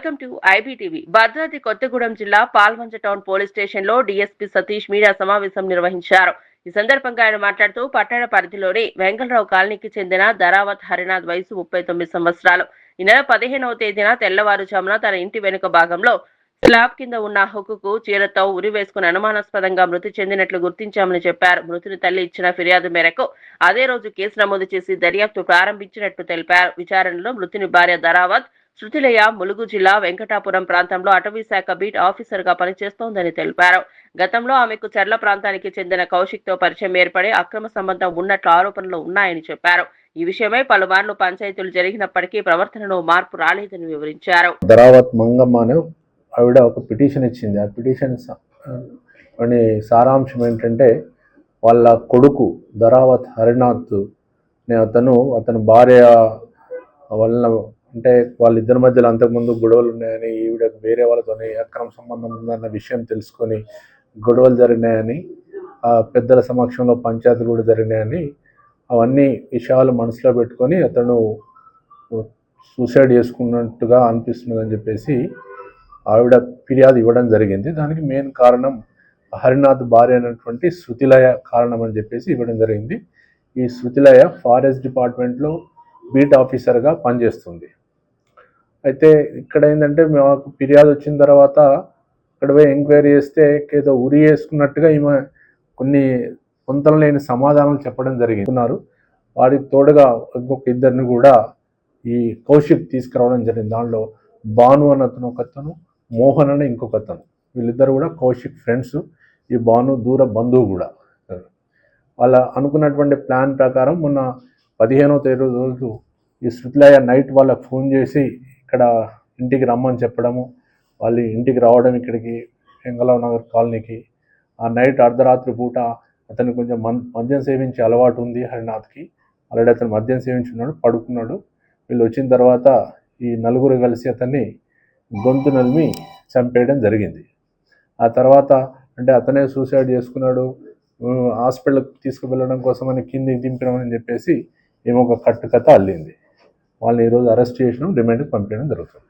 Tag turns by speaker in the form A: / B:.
A: Welcome to IBTV. Bhadradri Kothagudem జిల్లా Palvancha town police station లో DSP Satish media సమావేశం నిర్వహించారు. ఈ సందర్భంగా ఆయన మాట్లాడుతూ పట్టణ పరిధిలోని వెంకటరావు కాలనీకి చెందిన ధరావత్ హరినాథ్ వయసు 39 సంవత్సరాలు. ఈ నెల 15వ తేదీన తెల్లవారుజామున తన ఇంటి వెనుక భాగంలో స్లాబ్ కింద ఉన్న హుక్కుకు చీరతో ఉరి వేసుకుని అనుమానాస్పదంగా మృతి చెందినట్లు గుర్తించామని చెప్పారు. మృతుని తల్లి ఇచ్చిన ఫిర్యాదు మేరకు అదే రోజు కేసు నమోదు చేసి దర్యాప్తు ప్రారంభించినట్లు తెలిపారు. విచారణలో మృతుని భార్య ధరావత్ శృతిలయ ములుగు జిల్లా వెంకటాపురం ప్రాంతంలో అటవీ శాఖ బీట్ ఆఫీసర్ గా పనిచేస్తోందని తెలిపారు. గతంలో ఆమెకు చర్ల ప్రాంతానికి చెందిన కౌశిక్ తో పరిచయం ఏర్పడి అక్రమ సంబంధం ఉన్నట్లు ఆరోపణలు ఉన్నాయని చెప్పారు. ఈ విషయమై పలుమార్లు పంచాయతీలు జరిగినప్పటికీ ప్రవర్తనలో మార్పు రాలేదని వివరించారు.
B: ధరావత్ మంగమ్మ అనే ఆవిడ ఒక పిటిషన్ ఇచ్చింది. ఆ పిటిషన్ సారాంశం ఏంటంటే వాళ్ళ కొడుకు ధరావత్ హరినాథ్ అతని భార్య వలన అంటే వాళ్ళిద్దరి మధ్యలో అంతకుముందు గొడవలు ఉన్నాయని, ఈవిడకు వేరే వాళ్ళతోనే అక్రమ సంబంధం ఉందన్న విషయం తెలుసుకొని గొడవలు జరిగినాయని, ఆ పెద్దల సమక్షంలో పంచాయతీలు కూడా జరిగినాయని, అవన్నీ విషయాలు మనసులో పెట్టుకొని అతను సూసైడ్ చేసుకున్నట్టుగా అనిపిస్తున్నదని చెప్పేసి ఆవిడ ఫిర్యాదు ఇవ్వడం జరిగింది. దానికి మెయిన్ కారణం హరినాథ్ భార్య అయినటువంటి శృతిలయ కారణం అని చెప్పేసి ఇవ్వడం జరిగింది. ఈ శృతిలయ ఫారెస్ట్ డిపార్ట్మెంట్లో బీట్ ఆఫీసర్గా పనిచేస్తుంది. అయితే ఇక్కడ ఏంటంటే మాకు ఫిర్యాదు వచ్చిన తర్వాత ఇక్కడ పోయి ఎంక్వైరీ చేస్తే ఏదో ఉరి వేసుకున్నట్టుగా ఈమె కొన్ని పొంతన లేని సమాధానాలు చెప్పడం జరిగింది. వారికి తోడుగా ఇంకొక ఇద్దరిని కూడా ఈ కౌశిక్ తీసుకురావడం జరిగింది. దానిలో భాను అన్న అతను ఒకతను, మోహన్ అనే ఇంకొక అతను. వీళ్ళిద్దరు కూడా కౌశిక్ ఫ్రెండ్స్. ఈ భాను దూర బంధువు కూడా. వాళ్ళ అనుకున్నటువంటి ప్లాన్ ప్రకారం మొన్న 15వ తేదీ రోజు ఈ శృతిలయ నైట్ వాళ్ళకి ఫోన్ చేసి ఇక్కడ ఇంటికి రమ్మని చెప్పడము, వాళ్ళు ఇంటికి రావడం ఇక్కడికి వెంగళరావు నగర్ కాలనీకి. ఆ నైట్ అర్ధరాత్రి పూట అతను కొంచెం మద్యం సేవించే అలవాటు ఉంది హరినాథ్కి. ఆల్రెడీ అతను మద్యం సేవించున్నాడు, పడుకున్నాడు. వీళ్ళు వచ్చిన తర్వాత ఈ నలుగురు కలిసి అతన్ని గొంతు నలిమి చంపేయడం జరిగింది. ఆ తర్వాత అంటే అతనే సూసైడ్ చేసుకున్నాడు, హాస్పిటల్కి తీసుకువెళ్ళడం కోసమని కిందికి దింపినామని చెప్పేసి ఏమో ఒక కట్టుకథ అల్లింది. వాళ్ళని ఈరోజు అరెస్ట్ చేసినాం, రిమాండ్కి పంపించడం జరుగుతుంది.